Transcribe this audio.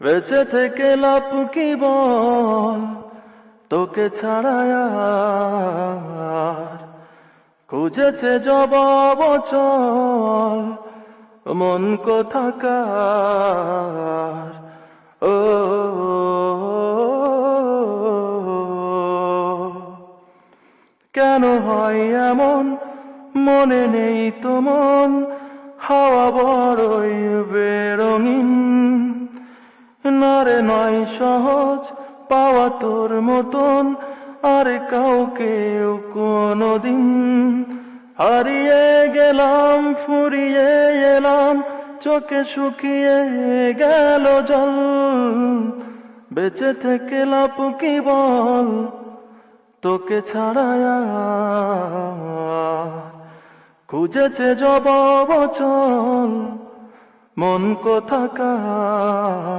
বেঁচে থেকে লাভ কি বল, তোকে ছাড়ায় আর খুঁজেছে জবাব চল মন কোথাকার। ও কেন হয় এমন, মনে নেই তো মন, হাওয়া বড়ই বেরঙিন, নারে নয় সহজ পাওয়া তোর মতন আর কাউকেও কোনদিন। হারিয়ে গেলাম ফুরিয়ে এলাম, চোখে শুকিয়ে গেল জল, বেঁচে থেকে লাভ কি বল, তোকে ছাড়ায় খুঁজেছে জবাব চল মন কোথাকার।